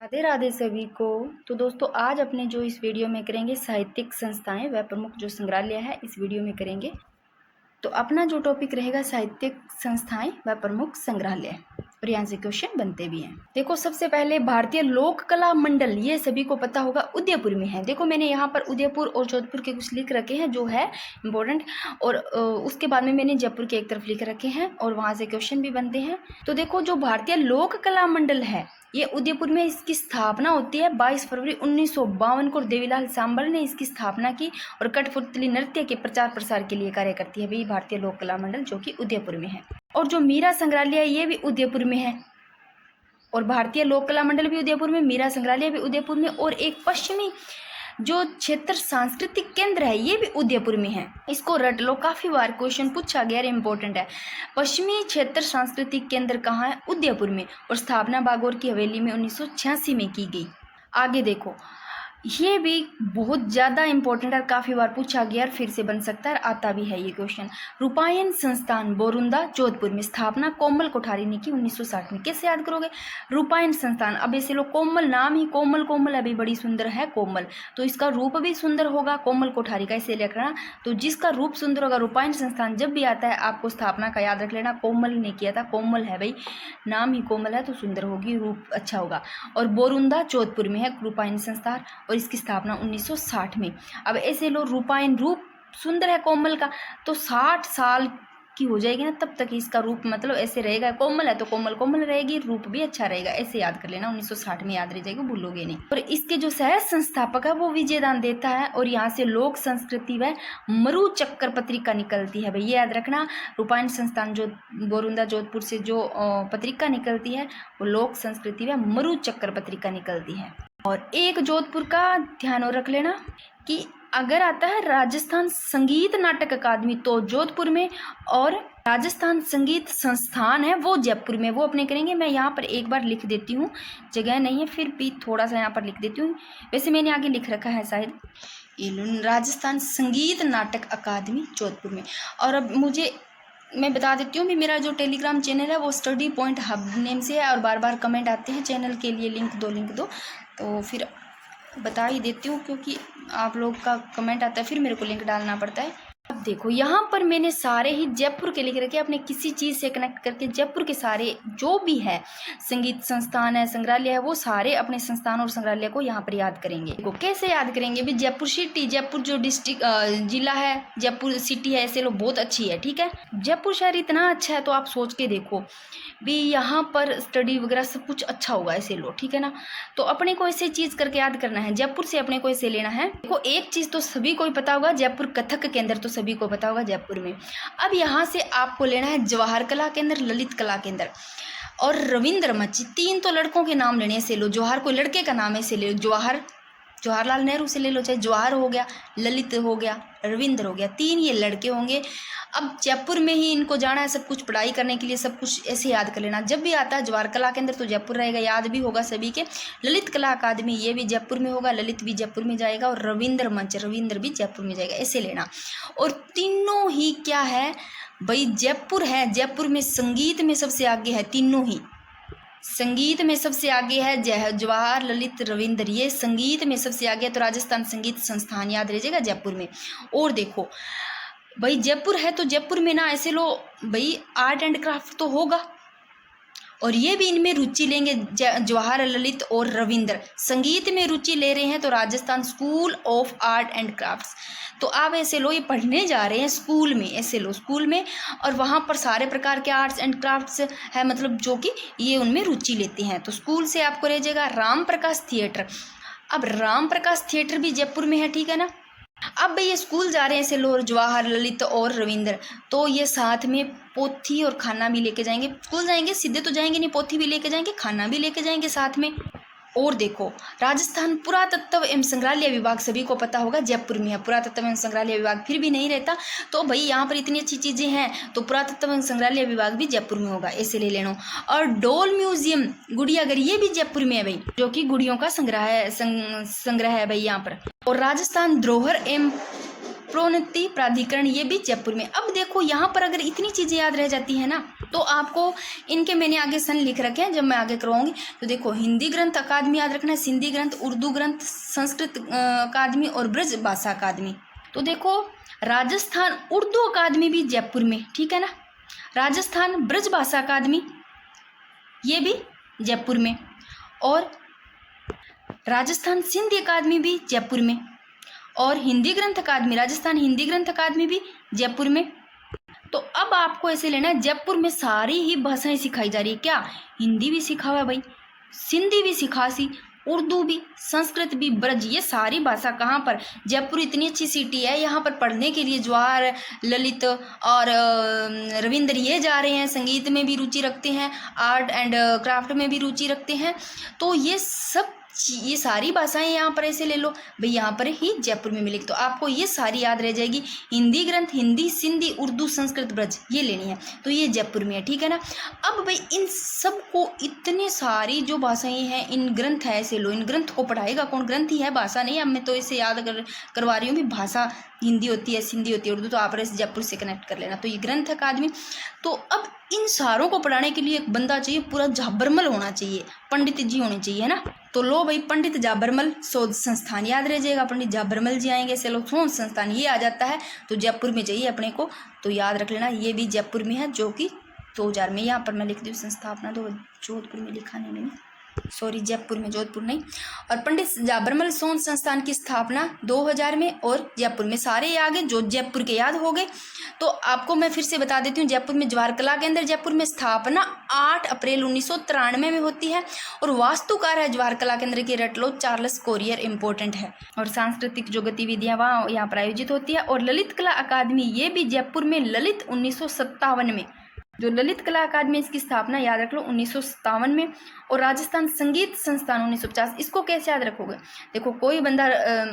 राधे राधे सभी को। तो दोस्तों आज अपने जो इस वीडियो में करेंगे साहित्यिक संस्थाएं व प्रमुख जो संग्रहालय है इस वीडियो में करेंगे। तो अपना जो टॉपिक रहेगा साहित्यिक संस्थाएं व प्रमुख संग्रहालय, और यहाँ से क्वेश्चन बनते भी हैं। देखो सबसे पहले भारतीय लोक कला मंडल, ये सभी को पता होगा उदयपुर में है। देखो मैंने यहाँ पर उदयपुर और जोधपुर के कुछ लिख रखे हैं जो है इम्पोर्टेंट, और उसके बाद में मैंने जयपुर के एक तरफ लिख रखे हैं और वहाँ से क्वेश्चन भी बनते हैं। तो देखो जो भारतीय लोक कला मंडल है ये उदयपुर में इसकी स्थापना होती है 22 फरवरी 1952 को। देवीलाल सांबर ने इसकी स्थापना की और कठपुतली नृत्य के प्रचार प्रसार के लिए कार्य करती है भाई भारतीय लोक कला मंडल, जो कि उदयपुर में है। और जो मीरा संग्रहालय है ये भी उदयपुर में है, और भारतीय लोक कला मंडल भी उदयपुर में, मीरा संग्रहालय भी उदयपुर में, और एक पश्चिमी जो क्षेत्र सांस्कृतिक केंद्र है ये भी उदयपुर में है। इसको रट लो, काफी बार क्वेश्चन पूछा गया, इम्पोर्टेंट है। पश्चिमी क्षेत्र सांस्कृतिक केंद्र कहाँ है? उदयपुर में, और स्थापना बागौर की हवेली में 1986 में की गई। आगे देखो ये भी बहुत ज़्यादा इंपॉर्टेंट है, काफ़ी बार पूछा गया और फिर से बन सकता है, आता भी है ये क्वेश्चन। रूपायन संस्थान बोरुंदा जोधपुर में, स्थापना कोमल कोठारी ने की 1960 में। कैसे याद करोगे? रूपायन संस्थान, अब ऐसे लोग कोमल, नाम ही कोमल, कोमल अभी बड़ी सुंदर है कोमल, तो इसका रूप भी सुंदर होगा कोमल कोठारी का, इसे लिखना। तो जिसका रूप सुंदर होगा, रूपायन संस्थान जब भी आता है आपको स्थापना का याद रख लेना, कोमल ने किया था, कोमल है भाई, नाम ही कोमल है तो सुंदर होगी, रूप अच्छा होगा। और बोरुंदा जोधपुर में है रूपायन संस्थान, और इसकी स्थापना 1960 में। अब ऐसे लो रूपायन, रूप सुंदर है कोमल का, तो 60 साल की हो जाएगी ना तब तक इसका रूप मतलब ऐसे रहेगा, कोमल है तो कोमल कोमल रहेगी, रूप भी अच्छा रहेगा, ऐसे याद कर लेना, 1960 में याद रह जाएगा, भूलोगे नहीं। और इसके जो सह संस्थापक है वो विजयदान देता है, और यहाँ से लोक संस्कृति व मरु चक्कर पत्रिका निकलती है भाई, ये याद रखना। रूपायन संस्थान जो बोरुंदा जोधपुर से जो पत्रिका निकलती है वो लोक संस्कृति व मरु चक्कर पत्रिका निकलती है। और एक जोधपुर का ध्यान और रख लेना कि अगर आता है राजस्थान संगीत नाटक अकादमी तो जोधपुर में, और राजस्थान संगीत संस्थान है वो जयपुर में, वो अपने करेंगे। मैं यहाँ पर एक बार लिख देती हूँ, जगह नहीं है फिर भी थोड़ा सा यहाँ पर लिख देती हूँ, वैसे मैंने आगे लिख रखा है शायद, राजस्थान संगीत नाटक अकादमी जोधपुर में। और अब मैं बता देती हूँ भी मेरा जो टेलीग्राम चैनल है वो स्टडी पॉइंट हब नेम से है, और बार बार कमेंट आते हैं चैनल के लिए लिंक दो, तो फिर बता ही देती हूँ क्योंकि आप लोग का कमेंट आता है फिर मेरे को लिंक डालना पड़ता है। अब देखो यहाँ पर मैंने सारे ही जयपुर के लिख रखे, अपने किसी चीज़ से कनेक्ट करके जयपुर के सारे जो भी है संगीत संस्थान है, संग्रहालय है, वो सारे अपने संस्थान और संग्रहालय को यहाँ पर याद करेंगे। देखो कैसे याद करेंगे भी, जयपुर सिटी, जयपुर जो डिस्ट्रिक्ट जिला है, जयपुर सिटी है, ऐसे लो बहुत अच्छी है, ठीक है। जयपुर शहर इतना अच्छा है तो आप सोच के देखो भी यहाँ पर स्टडी वगैरह सब कुछ अच्छा होगा, ऐसे लो, ठीक है ना। तो अपने को ऐसे चीज़ करके याद करना है, जयपुर से अपने को ऐसे लेना है। देखो एक चीज़ तो सभी को ही पता होगा, जयपुर कथक केंद्र तो सभी को पता होगा जयपुर में। अब यहाँ से आपको लेना है जवाहर कला केंद्र, ललित कला केंद्र और रविंद्र मंच, तीन तो लड़कों के नाम लेने से लो। जवाहर कोई लड़के का नाम है से ले, जवाहरलाल नेहरू से ले लो, चाहे जवाहर हो गया, ललित हो गया, रविंद्र हो गया, तीन ये लड़के होंगे। अब जयपुर में ही इनको जाना है सब कुछ पढ़ाई करने के लिए, सब कुछ ऐसे याद कर लेना। जब भी आता है जवाहर कला केंद्र तो जयपुर रहेगा, याद भी होगा सभी के। ललित कला अकादमी ये भी जयपुर में होगा, ललित भी जयपुर में जाएगा, और रविंद्र मंच, रविंद्र भी जयपुर में जाएगा, ऐसे लेना। और तीनों ही क्या है भाई, जयपुर है, जयपुर में संगीत में सबसे आगे है, तीनों ही संगीत में सबसे आगे है जवाहर, ललित, रविंद्र, ये संगीत में सबसे आगे है। तो राजस्थान संगीत संस्थान याद रहिएगा जयपुर में। और देखो भाई जयपुर है तो जयपुर में ना ऐसे लो भाई आर्ट एंड क्राफ्ट तो होगा, और ये भी इनमें रुचि लेंगे, जवाहर, ललित और रविंद्र। संगीत में रुचि ले रहे हैं तो Rajasthan school of art and crafts. तो आप ऐसे लो ये पढ़ने जा रहे हैं स्कूल में, ऐसे लो स्कूल में, और वहाँ पर सारे प्रकार के आर्ट्स एंड क्राफ्ट्स है, मतलब जो कि ये उनमें रुचि लेते हैं। तो स्कूल से आपको रह जाएगा राम प्रकाश थिएटर। अब राम प्रकाश थिएटर भी जयपुर में है, ठीक है ना। अब भाई ये स्कूल जा रहे हैं ऐसे लो, जवाहर, ललित और रविंद्र, तो ये साथ में पोथी और खाना भी लेके जाएंगे। स्कूल जाएंगे सीधे तो जाएंगे नहीं, पोथी भी लेके जाएंगे, खाना भी लेके जाएंगे साथ में। और देखो राजस्थान पुरातत्व एवं संग्रहालय विभाग सभी को पता होगा जयपुर में है, पुरातत्व एवं संग्रहालय विभाग फिर भी नहीं रहता तो भाई यहाँ पर इतनी अच्छी चीज़ें हैं तो पुरातत्व एवं संग्रहालय विभाग भी जयपुर में होगा, ऐसे ले लेना। और डोल म्यूजियम गुड़ियाघर ये भी जयपुर में है भाई, जो कि गुड़ियों का संग्रह है भाई यहाँ पर। और राजस्थान धरोहर एवं प्रोन्नति प्राधिकरण, ये भी जयपुर में। अब देखो यहाँ पर अगर इतनी चीज़ें याद रह जाती है ना, तो आपको इनके मैंने आगे सन लिख रखे हैं, जब मैं आगे करवाऊंगी। तो देखो हिंदी ग्रंथ अकादमी याद रखना है, सिंधी ग्रंथ, उर्दू ग्रंथ, संस्कृत अकादमी और ब्रज भाषा अकादमी। तो देखो राजस्थान उर्दू अकादमी भी जयपुर में, ठीक है ना। राजस्थान ब्रज भाषा अकादमी ये भी जयपुर में, और राजस्थान सिंधी अकादमी भी जयपुर में, और हिंदी ग्रंथ अकादमी, राजस्थान हिंदी ग्रंथ अकादमी भी जयपुर में। तो अब आपको ऐसे लेना है, जयपुर में सारी ही भाषाएं सिखाई जा रही है। क्या हिंदी भी सिखा हुआ है भाई, सिंधी भी सिखासी, उर्दू भी, संस्कृत भी, ब्रज, ये सारी भाषा कहाँ पर? जयपुर इतनी अच्छी सिटी है, यहाँ पर पढ़ने के लिए जवाहर, ललित और रविंद्र ये जा रहे हैं, संगीत में भी रुचि रखते हैं, आर्ट एंड क्राफ्ट में भी रुचि रखते हैं। तो ये सारी भाषाएं यहाँ पर ऐसे ले लो भाई, यहाँ पर ही जयपुर में मिलेगी। तो आपको ये सारी याद रह जाएगी, हिंदी ग्रंथ, हिंदी, सिंधी, उर्दू, संस्कृत, ब्रज, ये लेनी है। तो ये जयपुर में है, ठीक है ना। अब भाई इन सब को, इतने सारी जो भाषाएं हैं, इन ग्रंथ है ऐसे लो, इन ग्रंथ को पढ़ाएगा कौन? ग्रंथ ही है, भाषा नहीं। अब मैं तो इसे याद करवा रही हूँ भी, भाषा हिंदी होती है, सिंधी होती है, उर्दू, तो आप जयपुर से कनेक्ट कर लेना। तो ये ग्रंथ अकादमी। तो अब इन सारों को पढ़ाने के लिए एक बंदा चाहिए, पूरा झाबरमल होना चाहिए, पंडित जी होने चाहिए, है ना। तो लो भाई, पंडित झाबरमल शोध संस्थान याद रह जाएगा, पंडित झाबरमल जी आएंगे, चलो शोध संस्थान ये आ जाता है, तो जयपुर में चाहिए अपने को। तो याद रख लेना, ये भी जयपुर में है, जो कि 2000 में। यहाँ पर मैं लिख दी संस्थापना, तो जोधपुर में लिखा नहीं मैंने, सॉरी, जयपुर में, जोधपुर नहीं। और पंडित झाबरमल शोध संस्थान की स्थापना 2000 में और जयपुर में। सारे आगे जो जयपुर के याद हो गए। तो आपको मैं फिर से बता देती हूँ, जयपुर में जवाहर कला केंद्र, जयपुर में स्थापना 8 अप्रैल 1993 में होती है, और वास्तुकार है जवाहर कला केंद्र के रट लो चार्ल्स कोरियर, इंपॉर्टेंट है। और सांस्कृतिक जो गतिविधियाँ वहाँ यहाँ पर आयोजित होती है। और ललित कला अकादमी ये भी जयपुर में, ललित 1957 में, जो ललित कला अकादमी, इसकी स्थापना याद रख लो 1957 में। और राजस्थान संगीत संस्थान 1950। इसको कैसे याद रखोगे? देखो कोई बंदा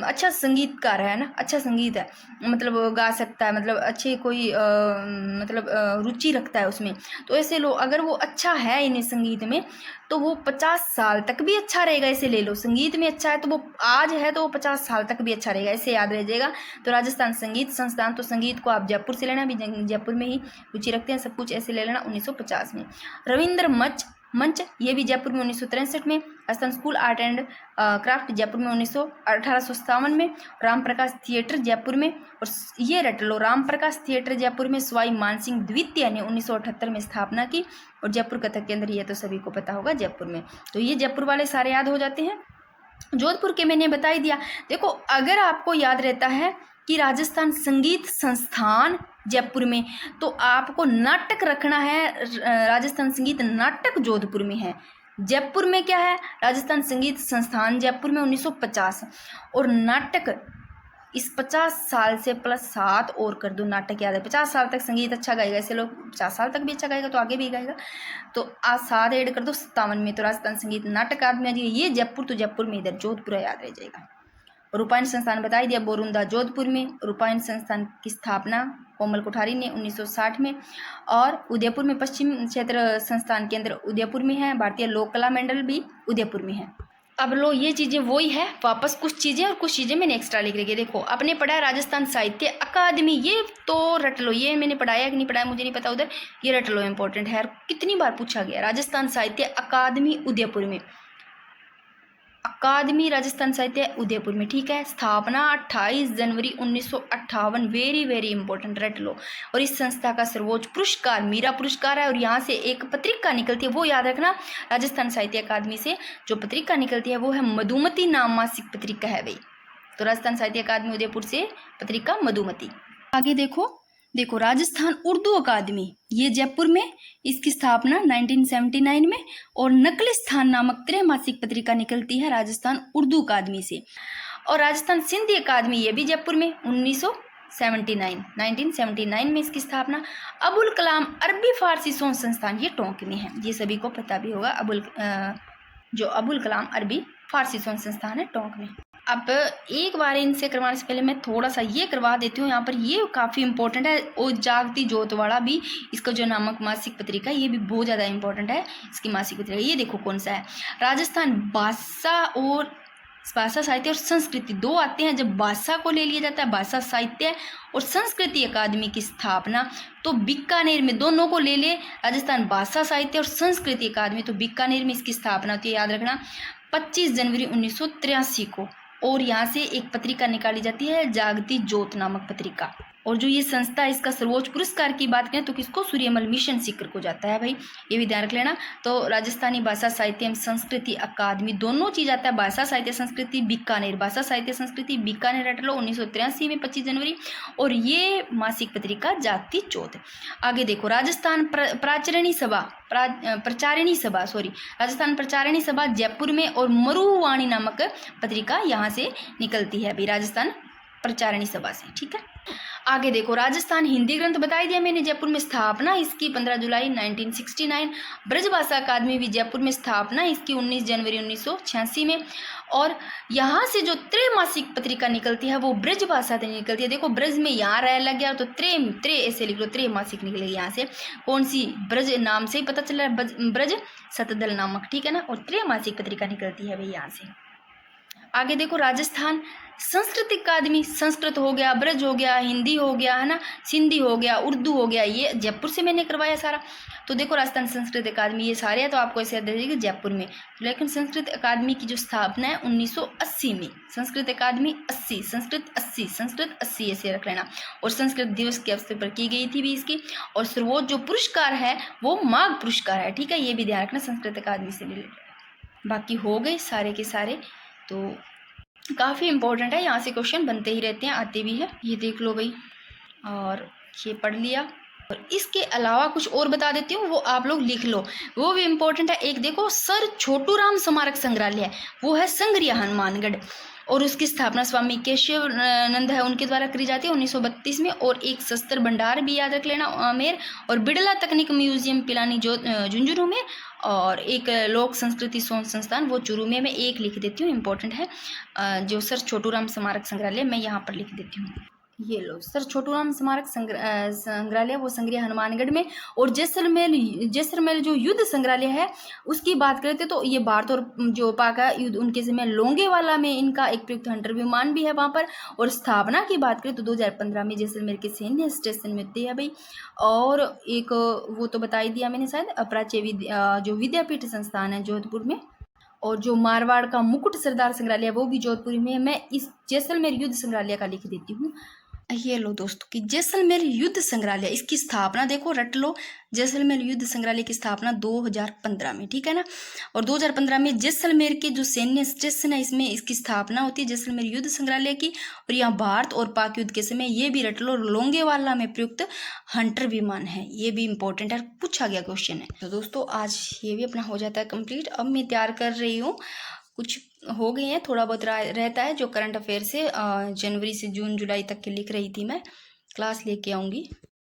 अच्छा संगीतकार है ना, अच्छा संगीत है, मतलब गा सकता है, मतलब अच्छे कोई मतलब रुचि रखता है उसमें, तो ऐसे लो, अगर वो अच्छा है इन संगीत में, तो वो 50 साल तक भी अच्छा रहेगा। ऐसे ले लो, संगीत में अच्छा है तो वो आज है तो वो 50 साल तक भी अच्छा रहेगा, ऐसे याद रह जाएगा। तो राजस्थान संगीत संस्थान, तो संगीत को आप जयपुर से लेना, भी जयपुर में ही रुचि रखते हैं, सब कुछ ऐसे ले लेना। 1950 में रविंद्र मंच ये भी जयपुर में 1963 में। Rajasthan school art and craft Jaipur में 1857 में। राम प्रकाश थिएटर जयपुर में, और ये रट लो, राम प्रकाश थिएटर जयपुर में सवाई मानसिंह द्वितीय ने 1978 में स्थापना की। और जयपुर कथक केंद्र, ये तो सभी को पता होगा, जयपुर में। तो ये जयपुर वाले सारे याद हो जाते हैं। जोधपुर के मैंने बता ही दिया। देखो अगर आपको याद रहता है कि राजस्थान संगीत संस्थान जयपुर में, तो आपको नाटक रखना है, राजस्थान संगीत नाटक जोधपुर में है। जयपुर में क्या है? राजस्थान संगीत संस्थान जयपुर में 1950, और नाटक इस 50 साल से प्लस 7 और कर दो, नाटक याद है। 50 साल तक संगीत अच्छा गाएगा, ऐसे लोग 50 साल तक भी अच्छा गाएगा तो आगे भी गाएगा, तो आज 7 ऐड कर दो, 57 में। तो राजस्थान संगीत नाटक आदमी आ जाएगा। ये जयपुर, तो जयपुर में इधर जोधपुर याद रह जाएगा। रूपायन संस्थान बता ही दिया, बोरुंदा जोधपुर में। रूपायन संस्थान की स्थापना कोमल कोठारी ने 1960 में। और उदयपुर में पश्चिम क्षेत्र संस्थान केंद्र उदयपुर में है। भारतीय लोक कला मंडल भी उदयपुर में है। अब लो, ये चीज़ें वही है, वापस कुछ चीज़ें और कुछ चीज़ें मैंने एक्स्ट्रा लिख रखी है। देखो आपने पढ़ा है राजस्थान साहित्य अकादमी, ये तो रट लो, ये मैंने पढ़ाया कि नहीं पढ़ाया मुझे नहीं पता उधर, ये रट लो, इंपॉर्टेंट है, कितनी बार पूछा गया। राजस्थान साहित्य अकादमी उदयपुर में, अकादमी राजस्थान साहित्य उदयपुर में, ठीक है। स्थापना 28 जनवरी 1958, वेरी वेरी इंपॉर्टेंट, रट लो। और इस संस्था का सर्वोच्च पुरस्कार मीरा पुरस्कार है। और यहाँ से एक पत्रिका निकलती है, वो याद रखना, राजस्थान साहित्य अकादमी से जो पत्रिका निकलती है वो है मधुमती नाम मासिक पत्रिका है भाई। तो राजस्थान साहित्य अकादमी उदयपुर से पत्रिका मधुमती। आगे देखो राजस्थान उर्दू अकादमी, ये जयपुर में, इसकी स्थापना 1979 में। और नकली स्थान नामक त्रैमासिक पत्रिका निकलती है राजस्थान उर्दू अकादमी से। और राजस्थान सिंधी अकादमी, ये भी जयपुर में, 1979 में इसकी स्थापना। अबुल कलाम अरबी फारसी शोध संस्थान, ये टोंक में है, ये सभी को पता भी होगा। अबुल कलाम अरबी फारसी शोध संस्थान है, टोंक में। अब एक बार इनसे करवाने से पहले मैं थोड़ा सा ये करवा देती हूँ यहाँ पर, ये काफ़ी इंपॉर्टेंट है। और जागती ज्योतवाड़ा भी, इसका जो नामक मासिक पत्रिका, ये भी बहुत ज़्यादा इंपॉर्टेंट है, इसकी मासिक पत्रिका। ये देखो कौन सा है, राजस्थान भाषा और भाषा साहित्य और संस्कृति दो आते हैं। जब भाषा को ले लिया जाता है, भाषा साहित्य और संस्कृति अकादमी की स्थापना, तो बीकानेर में, दोनों को ले ले राजस्थान भाषा साहित्य और संस्कृति अकादमी, तो बीकानेर में इसकी स्थापना होती है, याद रखना 25 जनवरी 1983 को। और यहाँ से एक पत्रिका निकाली जाती है, जागती ज्योत नामक पत्रिका। और जो ये संस्था है, इसका सर्वोच्च पुरस्कार की बात करें तो किसको, सूर्यमल मिशन सीकर को जाता है भाई, ये भी ध्यान रख लेना। तो राजस्थानी भाषा साहित्य एवं संस्कृति अकादमी, दोनों चीज आता है, भाषा साहित्य संस्कृति बीकानेर, भाषा साहित्य संस्कृति बीकानेर रट लो 1983 में 25 जनवरी। और ये मासिक पत्रिका जागती ज्योत। आगे देखो, राजस्थान प्रचारिणी सभा राजस्थान प्रचारिणी सभा जयपुर में, और मरुवाणी नामक पत्रिका यहाँ से निकलती है अभी, राजस्थान प्रचारिणी सभा से, ठीक है। आगे देखो, राजस्थान हिंदी ग्रंथ बताई दिया मैंने, जयपुर में स्थापना इसकी 15 जुलाई 1969। ब्रजभाषा अकादमी भी जयपुर में, स्थापना इसकी 19 जनवरी 1986 में। और यहाँ से जो त्रैमासिक पत्रिका निकलती है वो ब्रजभाषा से निकलती है। देखो, ब्रज में यहाँ रह लग गया तो त्रे ऐसे लिख लो, त्रैमासिक निकलेगी यहाँ से। कौन सी, ब्रज नाम से ही पता चल रहा है, ब्रज सतदल नामक, ठीक है ना। और त्रैमासिक पत्रिका निकलती है भाई यहाँ से। आगे देखो, राजस्थान संस्कृत अकादमी, संस्कृत हो गया, ब्रज हो गया, हिंदी हो गया, है ना, सिंधी हो गया, उर्दू हो गया, ये जयपुर से मैंने करवाया सारा। तो देखो, राजस्थान संस्कृत अकादमी ये सारे हैं, तो आपको ऐसे याद रहेगा जयपुर में। लेकिन संस्कृत अकादमी की जो स्थापना है 1980 में, संस्कृत अकादमी 80, संस्कृत 80 ऐसे रख लेना। और संस्कृत दिवस के अवसर पर की गई थी भी इसकी। और सर्वोच्च जो पुरस्कार है वो माघ पुरस्कार है, ठीक है, ये भी ध्यान रखना संस्कृत अकादमी से रिलेटेड। बाकी हो गए सारे के सारे, तो काफ़ी इंपॉर्टेंट है, यहाँ से क्वेश्चन बनते ही रहते हैं, आते भी है, ये देख लो भाई। और ये पढ़ लिया। और इसके अलावा कुछ और बता देती हूँ, वो आप लोग लिख लो, वो भी इम्पोर्टेंट है। एक देखो, सर छोटू राम स्मारक संग्रहालय है, वो है संग्रिया हनुमानगढ़, और उसकी स्थापना स्वामी केशवानंद है उनके द्वारा करी जाती है 1932 में। और एक शस्त्र भंडार भी याद रख लेना आमेर, और बिड़ला तकनीक म्यूजियम पिलानी जो झुंझुनू में, और एक लोक संस्कृति संस्थान वो चुरू में। मैं एक लिख देती हूँ, इंपॉर्टेंट है, जो सर छोटू राम स्मारक संग्रहालय मैं यहाँ पर लिख देती हूँ। ये लो, सर छोटू राम स्मारक संग्रहालय वो संग्रह हनुमानगढ़ में। और जैसलमेर जो युद्ध संग्रहालय है उसकी बात करते तो ये भारत और जो पाक है युद्ध उनके समय लोंगेवाला में इनका एक प्रयुक्त हंटर विमान भी है वहाँ पर। और स्थापना की बात करें तो 2015 में जैसलमेर के सैन्य स्टेशन में होती है भाई। और एक वो तो बता ही दिया मैंने शायद, प्राच्य जो विद्यापीठ संस्थान है जोधपुर में। और जो मारवाड़ का मुकुट सरदार संग्रहालय है वो भी जोधपुर में है। मैं इस जैसलमेर युद्ध संग्रहालय का लिख देती हूँ। ये लो दोस्तों कि जैसलमेर युद्ध संग्रहालय, इसकी स्थापना देखो, रट लो, जैसलमेर युद्ध संग्रहालय की स्थापना 2015 में, ठीक है ना। और 2015 में जैसलमेर के जो सैन्य स्टेशन है इसमें इसकी स्थापना होती है जैसलमेर युद्ध संग्रहालय की। और यहाँ भारत और पाक युद्ध के समय ये भी रट लो, लोंगेवाला में प्रयुक्त हंटर विमान है, ये भी इंपॉर्टेंट है, पूछा गया क्वेश्चन है। तो दोस्तों आज ये भी अपना हो जाता है कंप्लीट। अब मैं तैयार कर रही हूँ, कुछ हो गए हैं, थोड़ा बहुत रहता है जो करंट अफेयर से जनवरी से जून जुलाई तक के लिख रही थी, मैं क्लास लेके आऊँगी।